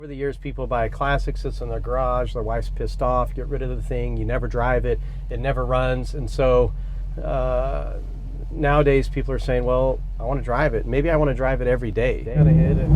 Over the years, people buy a classic, sits in their garage, their wife's pissed off, get rid of the thing, you never drive it, it never runs. And so nowadays people are saying, well, I want to drive it. Maybe I want to drive it every day. I'm gonna hit it.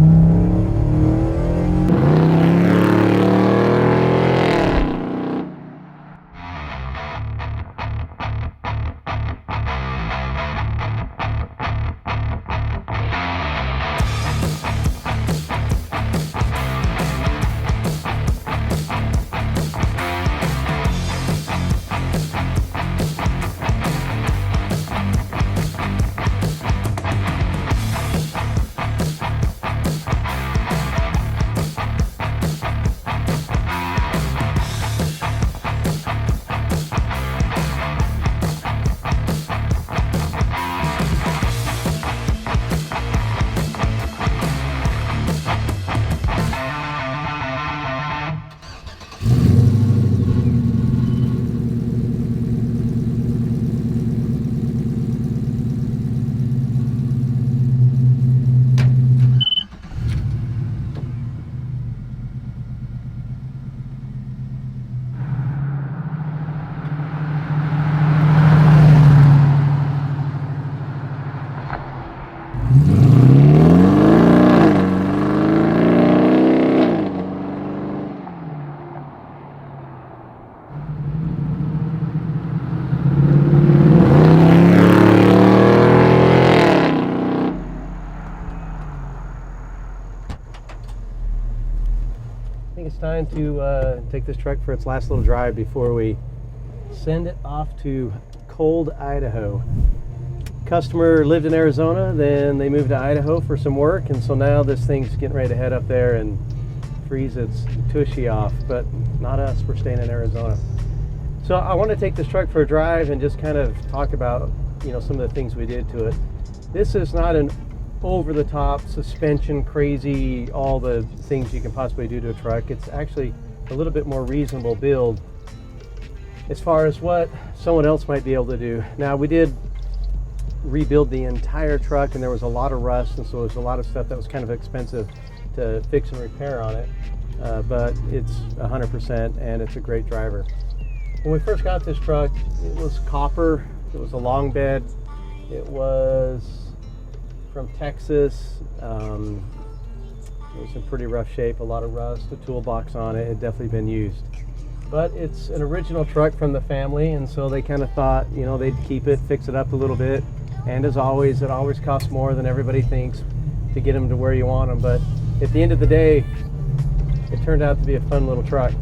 I think it's time to take this truck for its last little drive before we send it off to cold Idaho. Customer lived in Arizona, then they moved to Idaho for some work, and so now this thing's getting ready to head up there and freeze its tushy off, but not us, we're staying in Arizona. So I want to take this truck for a drive and just kind of talk about, you know, some of the things we did to it. This is not an over-the-top suspension crazy, all the things you can possibly do to a truck. It's actually a little bit more reasonable build as far as what someone else might be able to do. Now, we did rebuild the entire truck, and there was a lot of rust, and so there's a lot of stuff that was kind of expensive to fix and repair on it, but it's 100% and it's a great driver. When we first got this truck, it was copper, it was a long bed, it was from Texas. It was in pretty rough shape, a lot of rust, a toolbox on it. It had definitely been used. But it's an original truck from the family, and so they kind of thought, you know, they'd keep it, fix it up a little bit. And as always, it always costs more than everybody thinks to get them to where you want them. But at the end of the day, it turned out to be a fun little truck.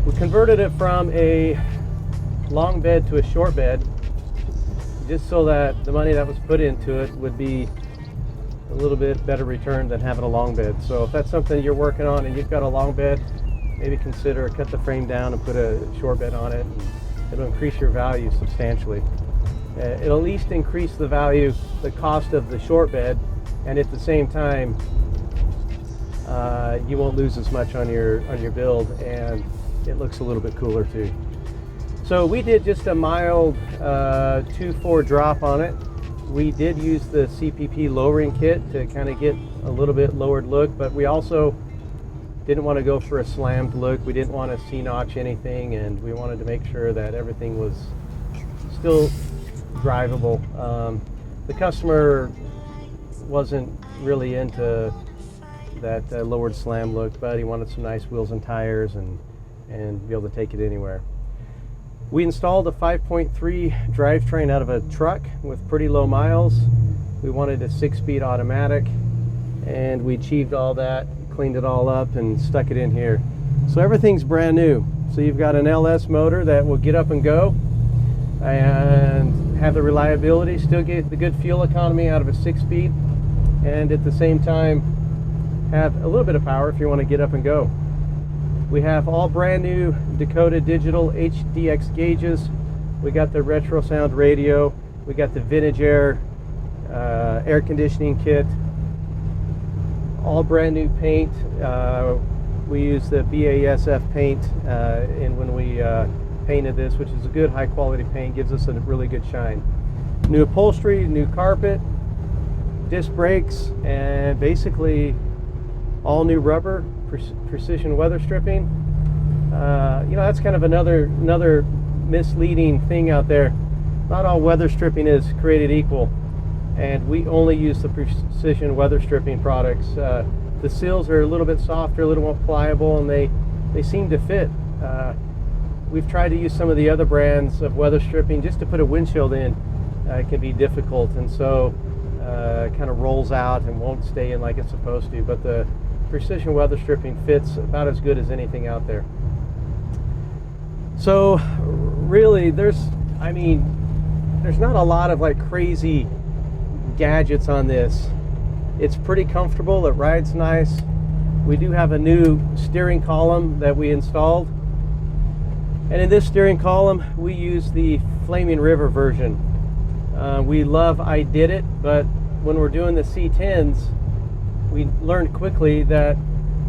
We converted it from a long bed to a short bed, just so that the money that was put into it would be a little bit better return than having a long bed. So if that's something you're working on and you've got a long bed, maybe consider cut the frame down and put a short bed on it, and it'll increase your value substantially. It'll at least increase the value, the cost of the short bed, and at the same time, you won't lose as much on your build, and it looks a little bit cooler too. So we did just a mild 2.4 drop on it. We did use the CPP lowering kit to kind of get a little bit lowered look, but we also didn't want to go for a slammed look. We didn't want to C-notch anything, and we wanted to make sure that everything was still drivable. The customer wasn't really into that lowered slam look, but he wanted some nice wheels and tires and be able to take it anywhere. We installed a 5.3 drivetrain out of a truck with pretty low miles. We wanted a 6-speed automatic, and we achieved all that, cleaned it all up, and stuck it in here. So everything's brand new. So you've got an LS motor that will get up and go and have the reliability, still get the good fuel economy out of a 6-speed, and at the same time have a little bit of power if you want to get up and go. We have all brand new Dakota digital HDX gauges. We got the retro sound radio. We got the vintage air conditioning kit. All brand new paint. We use the BASF paint when we painted this, which is a good high quality paint, gives us a really good shine. New upholstery, new carpet, disc brakes, and basically all new rubber, precision weather stripping. You know, that's kind of another misleading thing out there. Not all weather stripping is created equal, and we only use the precision weather stripping products. The seals are a little bit softer, a little more pliable, and they seem to fit. We've tried to use some of the other brands of weather stripping just to put a windshield in. It can be difficult, and so it kind of rolls out and won't stay in like it's supposed to. But the precision weather stripping fits about as good as anything out there. So really, there's not a lot of like crazy gadgets on this. It's pretty comfortable, it rides nice. We do have a new steering column that we installed, and in this steering column we use the Flaming River version. We love I Did It, but when we're doing the C10s, we learned quickly that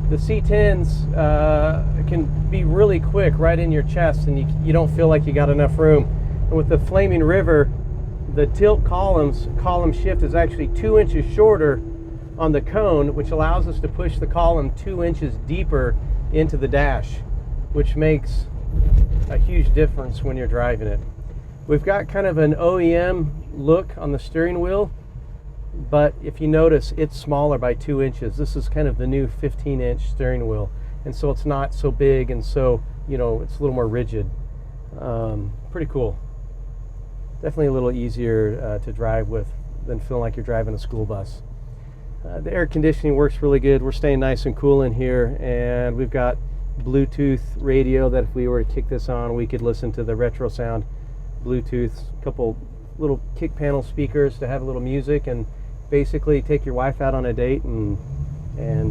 the C10s can be really quick right in your chest, and you don't feel like you got enough room. And with the Flaming River, the tilt column shift is actually 2 inches shorter on the cone, which allows us to push the column 2 inches deeper into the dash, which makes a huge difference when you're driving it. We've got kind of an OEM look on the steering wheel, but if you notice, it's smaller by 2 inches. This is kind of the new 15-inch steering wheel, and so it's not so big, and so, you know, it's a little more rigid. Pretty cool. Definitely a little easier to drive with than feeling like you're driving a school bus. The air conditioning works really good. We're staying nice and cool in here, and we've got Bluetooth radio that if we were to kick this on, we could listen to the retro sound. Bluetooth, a couple little kick panel speakers to have a little music, and basically take your wife out on a date and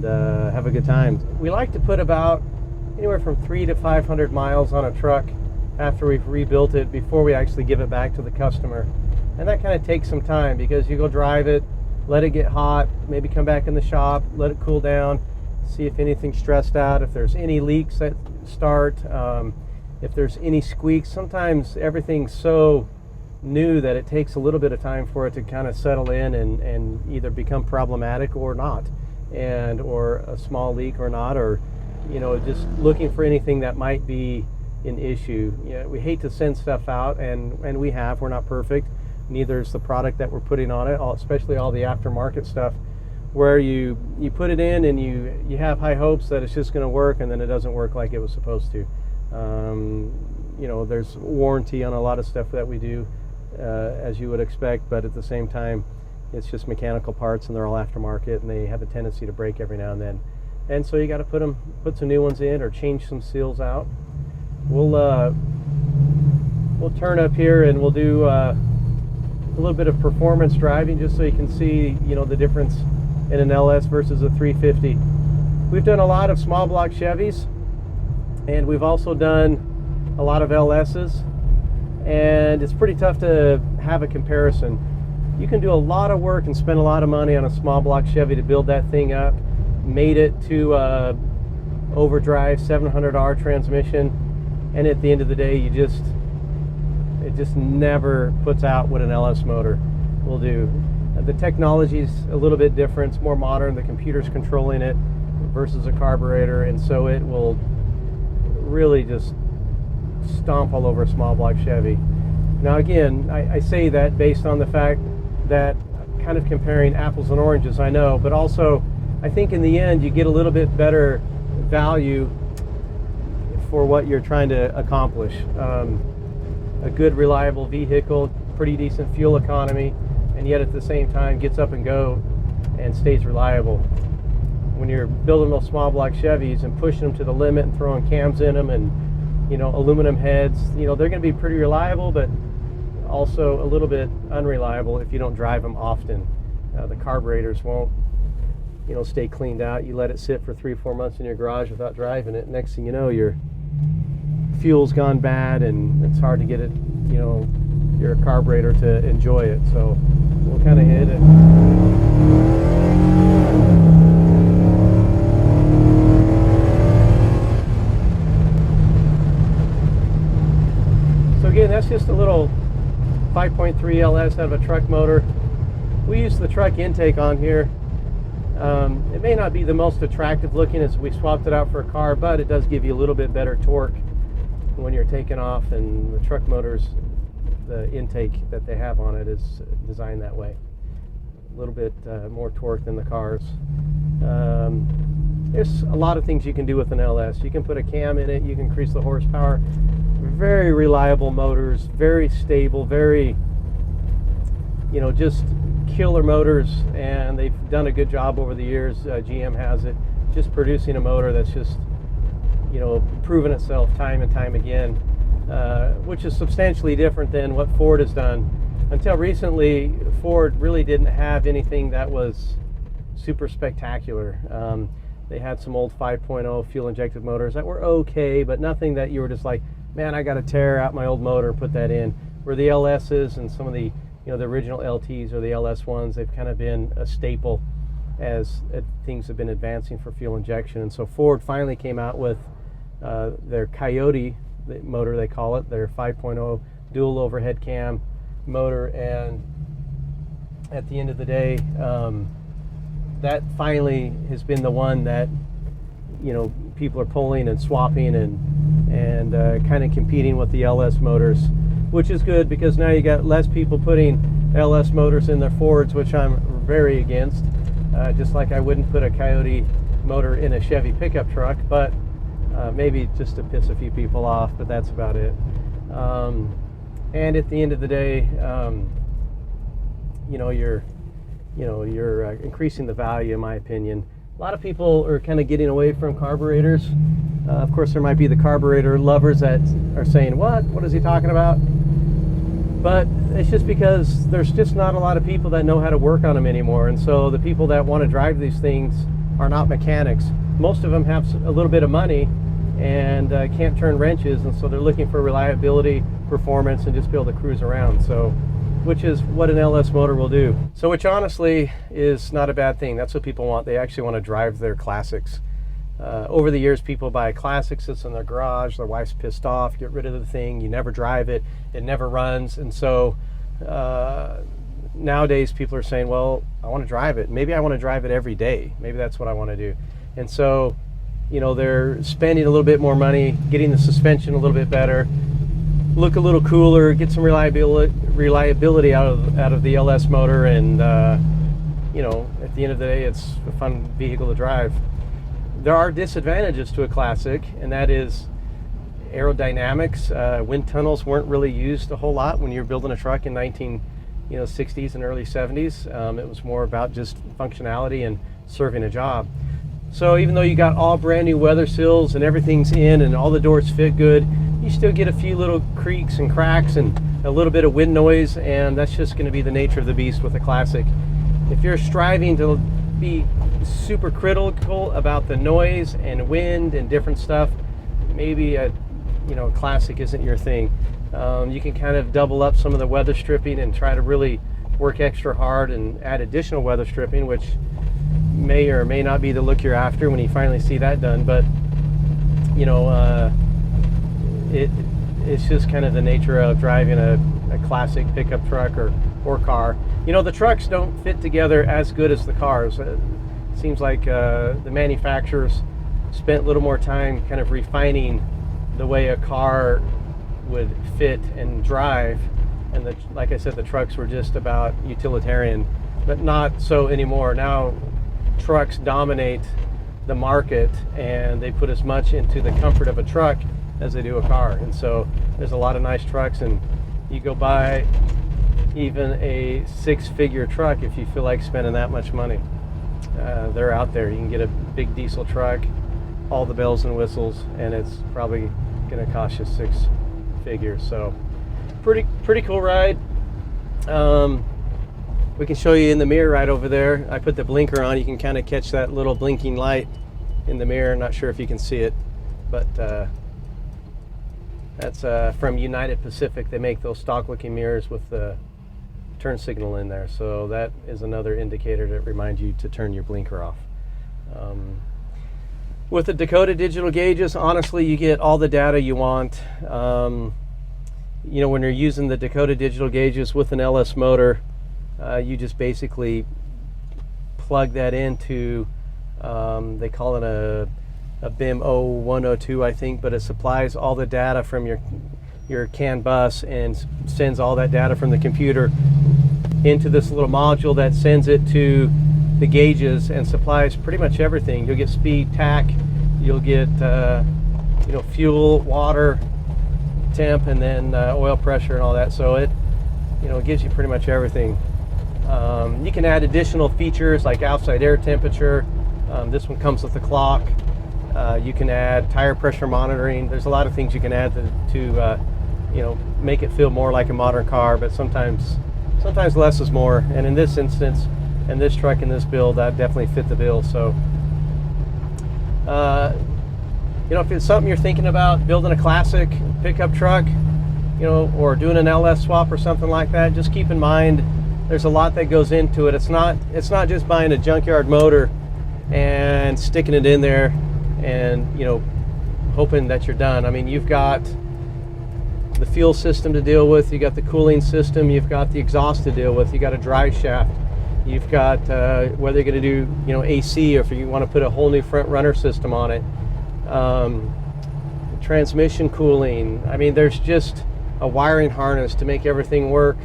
have a good time. We like to put about anywhere from 300 to 500 miles on a truck after we've rebuilt it before we actually give it back to the customer. And that kind of takes some time, because you go drive it, let it get hot, maybe come back in the shop, let it cool down, see if anything's stressed out, if there's any leaks that start, if there's any squeaks. Sometimes everything's so new that it takes a little bit of time for it to kind of settle in and either become problematic or not, or a small leak or not, or, you know, just looking for anything that might be an issue. Yeah, we hate to send stuff out, and we're not perfect. Neither is the product that we're putting on it, especially all the aftermarket stuff, where you put it in and you have high hopes that it's just going to work, and then it doesn't work like it was supposed to. You know, there's warranty on a lot of stuff that we do, as you would expect, but at the same time, it's just mechanical parts, and they're all aftermarket, and they have a tendency to break every now and then. And so you got to put some new ones in, or change some seals out. We'll turn up here and we'll do a little bit of performance driving, just so you can see, you know, the difference in an LS versus a 350. We've done a lot of small block Chevys, and we've also done a lot of LSs, and it's pretty tough to have a comparison. You can do a lot of work and spend a lot of money on a small block Chevy to build that thing up, made it to overdrive 700R transmission, and at the end of the day, it just never puts out what an LS motor will do. The technology's a little bit different, it's more modern, the computer's controlling it versus a carburetor, and so it will really just stomp all over a small block Chevy. Now again, I say that based on the fact that kind of comparing apples and oranges, I know, but also I think in the end you get a little bit better value for what you're trying to accomplish. A good, reliable vehicle, pretty decent fuel economy, and yet at the same time gets up and go and stays reliable. When you're building those small block Chevys and pushing them to the limit and throwing cams in them and, you know, aluminum heads, you know, they're going to be pretty reliable, but also a little bit unreliable if you don't drive them often. The carburetors won't, you know, stay cleaned out. You let it sit for 3 or 4 months in your garage without driving it. Next thing you know, your fuel's gone bad, and it's hard to get it, you know, your carburetor to enjoy it. So we'll kind of hit it. So again, that's just a little 5.3 LS out of a truck motor. We use the truck intake on here. It may not be the most attractive looking as we swapped it out for a car, but it does give you a little bit better torque when you're taking off, and the truck motors, the intake that they have on it is designed that way. A little bit more torque than the cars. There's a lot of things you can do with an LS. You can put a cam in it, you can increase the horsepower. Very reliable motors, very stable, very, you know, just killer motors, and they've done a good job over the years. GM has it, just producing a motor that's just, you know, proven itself time and time again, which is substantially different than what Ford has done. Until recently, Ford really didn't have anything that was super spectacular. They had some old 5.0 fuel injected motors that were okay, but nothing that you were just like, man, I got to tear out my old motor and put that in. Where the LSs and some of the, you know, the original LTs or the LS ones, they've kind of been a staple as things have been advancing for fuel injection. And so Ford finally came out with their Coyote motor, they call it, their 5.0 dual overhead cam motor. And at the end of the day, that finally has been the one that, you know, people are pulling and swapping and kind of competing with the LS motors, which is good because now you got less people putting LS motors in their Fords, which I'm very against. Just like I wouldn't put a Coyote motor in a Chevy pickup truck, but maybe just to piss a few people off, but that's about it. And at the end of the day, you know, you're increasing the value, in my opinion. A lot of people are kind of getting away from carburetors. Of course, there might be the carburetor lovers that are saying, what is he talking about? But it's just because there's just not a lot of people that know how to work on them anymore. And so the people that want to drive these things are not mechanics. Most of them have a little bit of money and can't turn wrenches. And so they're looking for reliability, performance, and just be able to cruise around. So, which is what an LS motor will do. So which honestly is not a bad thing. That's what people want. They actually want to drive their classics. Over the years, people buy a classic, sits in their garage, their wife's pissed off, get rid of the thing, you never drive it, it never runs. And so nowadays people are saying, well, I want to drive it. Maybe I want to drive it every day. Maybe that's what I want to do. And so, you know, they're spending a little bit more money, getting the suspension a little bit better, look a little cooler, get some reliability out of the LS motor, and you know, at the end of the day, it's a fun vehicle to drive. There are disadvantages to a classic, and that is aerodynamics. Wind tunnels weren't really used a whole lot when you were building a truck in 1960s and early 70s. It was more about just functionality and serving a job. So even though you got all brand new weather sills and everything's in and all the doors fit good, you still get a few little creaks and cracks and a little bit of wind noise, and that's just going to be the nature of the beast with a classic. If you're striving to be super critical about the noise and wind and different stuff, maybe a classic isn't your thing. You can kind of double up some of the weather stripping and try to really work extra hard and add additional weather stripping, which may or may not be the look you're after when you finally see that done. But you know, it's just kind of the nature of driving a classic pickup truck or car. You know, the trucks don't fit together as good as the cars. It seems like the manufacturers spent a little more time kind of refining the way a car would fit and drive, and like I said, the trucks were just about utilitarian, but not so anymore. Now trucks dominate the market, and they put as much into the comfort of a truck as they do a car. And so there's a lot of nice trucks, and you go buy even a six-figure truck if you feel like spending that much money. They're out there. You can get a big diesel truck, all the bells and whistles, and it's probably going to cost you six figures. So pretty cool ride. We can show you in the mirror right over there. I put the blinker on. You can kind of catch that little blinking light in the mirror. Not sure if you can see it, but that's from United Pacific. They make those stock looking mirrors with the turn signal in there. So that is another indicator to remind you to turn your blinker off. With the Dakota digital gauges, honestly, you get all the data you want. You know, when you're using the Dakota digital gauges with an LS motor, you just basically plug that into, they call it a BIM 0102, I think, but it supplies all the data from your CAN bus and sends all that data from the computer into this little module that sends it to the gauges and supplies pretty much everything. You'll get speed, tach, you'll get fuel, water, temp, and then oil pressure and all that. So it gives you pretty much everything. You can add additional features like outside air temperature. This one comes with a clock. You can add tire pressure monitoring. There's a lot of things you can add to make it feel more like a modern car, but sometimes less is more. And in this instance, and this truck in this build, that definitely fit the bill. So if it's something you're thinking about, building a classic pickup truck, or doing an LS swap or something like that, just keep in mind there's a lot that goes into it. It's not just buying a junkyard motor and sticking it in there and hoping that you're done. I mean, you've got the fuel system to deal with, you got the cooling system, you've got the exhaust to deal with, you got a drive shaft, you've got whether you're going to do AC or if you want to put a whole new front runner system on it, transmission cooling. I mean, there's just a wiring harness to make everything work.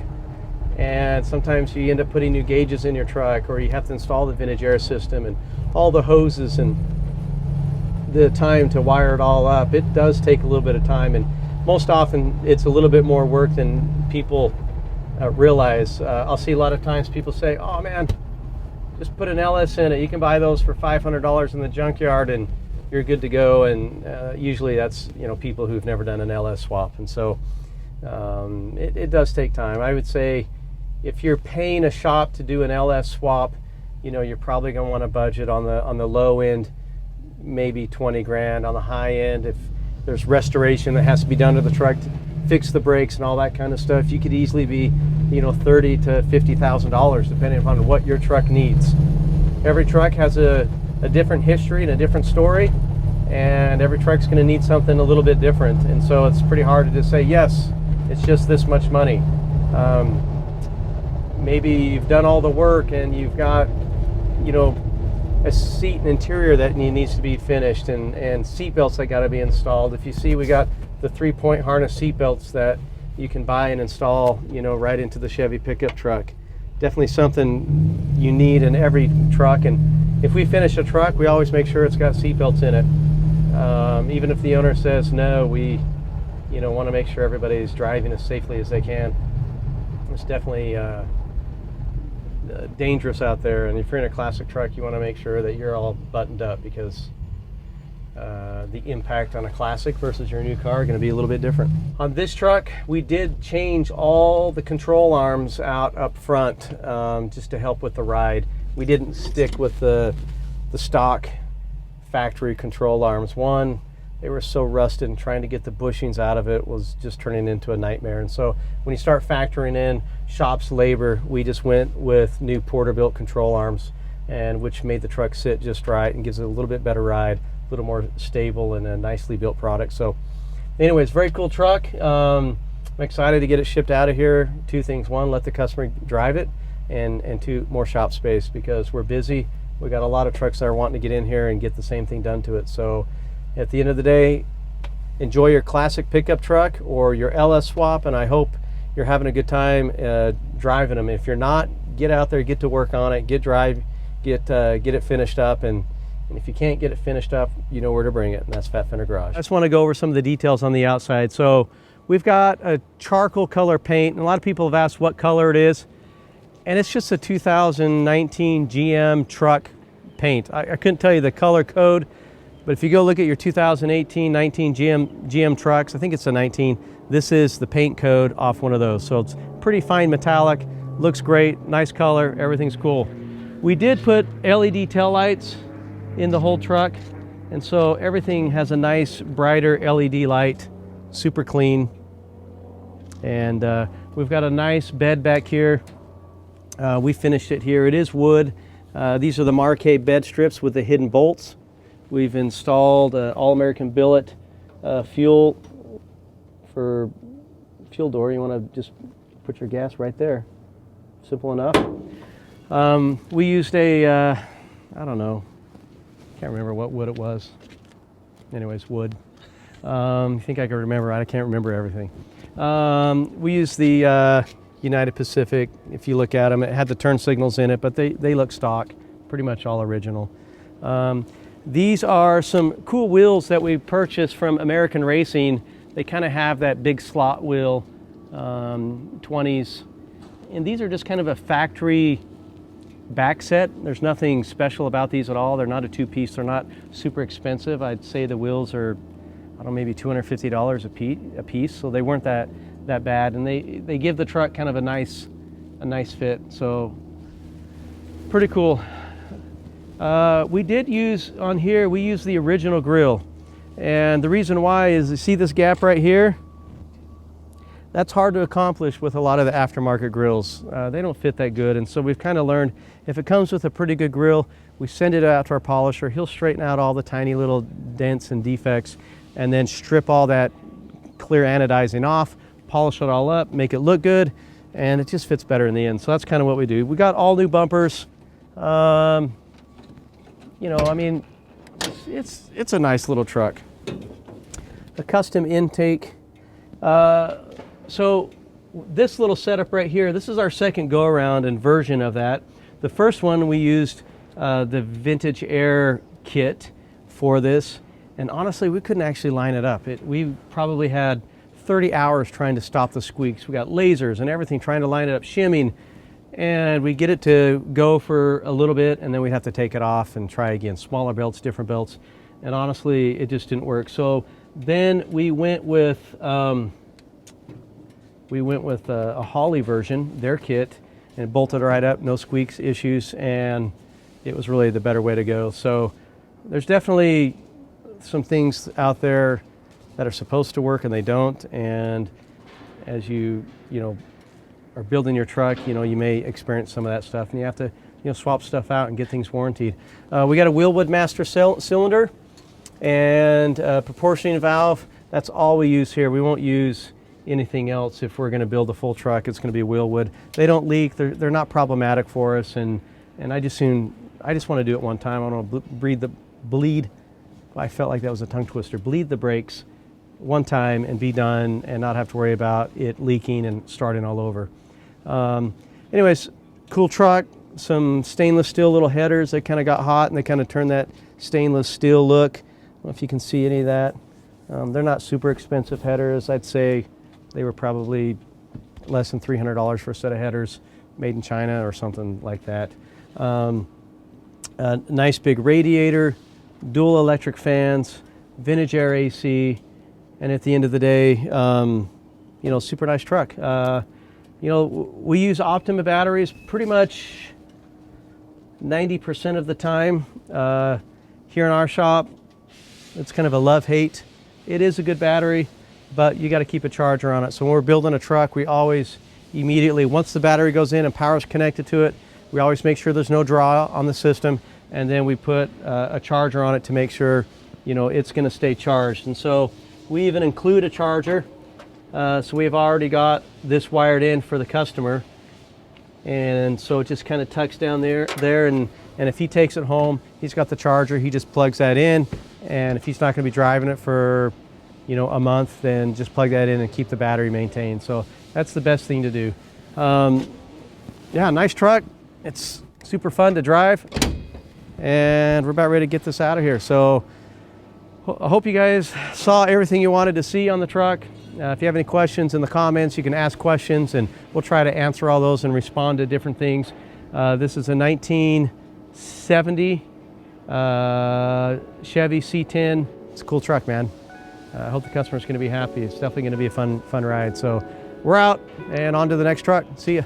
And sometimes you end up putting new gauges in your truck, or you have to install the vintage air system and all the hoses and the time to wire it all up. It does take a little bit of time, and most often it's a little bit more work than people realize. I'll see a lot of times people say, oh man, just put an LS in it. You can buy those for $500 in the junkyard and you're good to go. And usually that's people who've never done an LS swap. And so it does take time. I would say if you're paying a shop to do an LS swap, you're probably going to want to budget on the low end, maybe 20 grand. On the high end, if there's restoration that has to be done to the truck to fix the brakes and all that kind of stuff, you could easily be $30,000 to $50,000 depending upon what your truck needs. Every truck has a different history and a different story, and every truck's going to need something a little bit different, and so it's pretty hard to just say yes, it's just this much money. Maybe you've done all the work and you've got a seat and interior that needs to be finished, and seat belts that got to be installed. If you see, we got the 3-point harness seat belts that you can buy and install right into the Chevy pickup truck. Definitely something you need in every truck, and if we finish a truck, we always make sure it's got seat belts in it. Even if the owner says no, we want to make sure everybody's driving as safely as they can. It's definitely dangerous out there, and if you're in a classic truck, you want to make sure that you're all buttoned up, because the impact on a classic versus your new car are going to be a little bit different. On this truck, we did change all the control arms out up front just to help with the ride. We didn't stick with the stock factory control arms. One, they were so rusted, and trying to get the bushings out of it was just turning into a nightmare. And so when you start factoring in shop's labor, we just went with new Porter-built control arms, and which made the truck sit just right and gives it a little bit better ride, a little more stable, and a nicely built product. So anyways, very cool truck. I'm excited to get it shipped out of here. Two things: one, let the customer drive it, and two, more shop space, because we're busy. We got a lot of trucks that are wanting to get in here and get the same thing done to it. So at the end of the day, enjoy your classic pickup truck or your LS swap, and I hope you're having a good time driving them. If you're not, get out there, get to work on it, get it finished up, and if you can't get it finished up, you know where to bring it, and that's Fender Garage. I just want to go over some of the details on the outside. So we've got a charcoal color paint, and a lot of people have asked what color it is, and it's just a 2019 GM truck paint. I couldn't tell you the color code, but if you go look at your 2018, 19 GM trucks, I think it's a 19, this is the paint code off one of those. So it's pretty fine metallic, looks great, nice color, everything's cool. We did put LED taillights in the whole truck, and so everything has a nice brighter LED light, super clean. And we've got a nice bed back here. We finished it here. It is wood. These are the Marquet bed strips with the hidden bolts. We've installed All-American billet fuel for fuel door. You want to just put your gas right there. Simple enough. We used a, I don't know, can't remember what wood it was. Anyways, wood. I think I can remember. I can't remember everything. We used the United Pacific. If you look at them, it had the turn signals in it, but they look stock, pretty much all original. These are some cool wheels that we purchased from American Racing. They kind of have that big slot wheel, 20s. And these are just kind of a factory back set. There's nothing special about these at all. They're not a two-piece. They're not super expensive. I'd say the wheels are, I don't know, maybe $250 a piece. So they weren't that bad. And they give the truck kind of a nice fit. So pretty cool. We did use on here, we used the original grill. And the reason why is, you see this gap right here? That's hard to accomplish with a lot of the aftermarket grills. They don't fit that good, and so we've kind of learned, if it comes with a pretty good grill, we send it out to our polisher. He'll straighten out all the tiny little dents and defects, and then strip all that clear anodizing off, polish it all up, make it look good, and it just fits better in the end. So that's kind of what we do. We got all new bumpers. You know, I mean, it's a nice little truck. A custom intake. So this little setup right here, this is our second go around and version of that. The first one we used the Vintage Air kit for this, and honestly we couldn't actually line it up. We probably had 30 hours trying to stop the squeaks. We got lasers and everything trying to line it up, shimming, and we get it to go for a little bit, and then we'd have to take it off and try again. Smaller belts, different belts, and honestly it just didn't work. So then we went with a Holley version, their kit, and it bolted right up, no squeaks, issues, and it was really the better way to go. So there's definitely some things out there that are supposed to work and they don't, and as you are building your truck, you may experience some of that stuff, and you have to swap stuff out and get things warranted. We got a Wheelwood master cylinder and a proportioning valve. That's all we use here. We won't use anything else. If we're going to build a full truck, it's going to be Wheelwood. They don't leak. They're not problematic for us, and I just want to do it one time. I don't want to bleed. I felt like that was a tongue twister. Bleed the brakes one time and be done, and not have to worry about it leaking and starting all over. Anyways, cool truck. Some stainless steel little headers. They kind of got hot and they kind of turned that stainless steel look. I don't know if you can see any of that. They're not super expensive headers. I'd say they were probably less than $300 for a set of headers, made in China or something like that. A nice big radiator, dual electric fans, Vintage Air AC, and at the end of the day, super nice truck. We use Optima batteries pretty much 90% of the time. Here in our shop, it's kind of a love-hate. It is a good battery, but you got to keep a charger on it. So when we're building a truck, we always immediately, once the battery goes in and power's connected to it, we always make sure there's no draw on the system, and then we put a charger on it to make sure it's going to stay charged. And so we even include a charger. So we've already got this wired in for the customer, and so it just kind of tucks down there, and if he takes it home, he's got the charger. He just plugs that in, and if he's not going to be driving it for a month, then just plug that in and keep the battery maintained. So that's the best thing to do. Yeah, nice truck. It's super fun to drive, and we're about ready to get this out of here. So I hope you guys saw everything you wanted to see on the truck. If you have any questions in the comments, you can ask questions, and we'll try to answer all those and respond to different things. This is a 1970 Chevy C10. It's a cool truck, man. I hope the customer's going to be happy. It's definitely going to be a fun ride. So we're out and on to the next truck. See ya.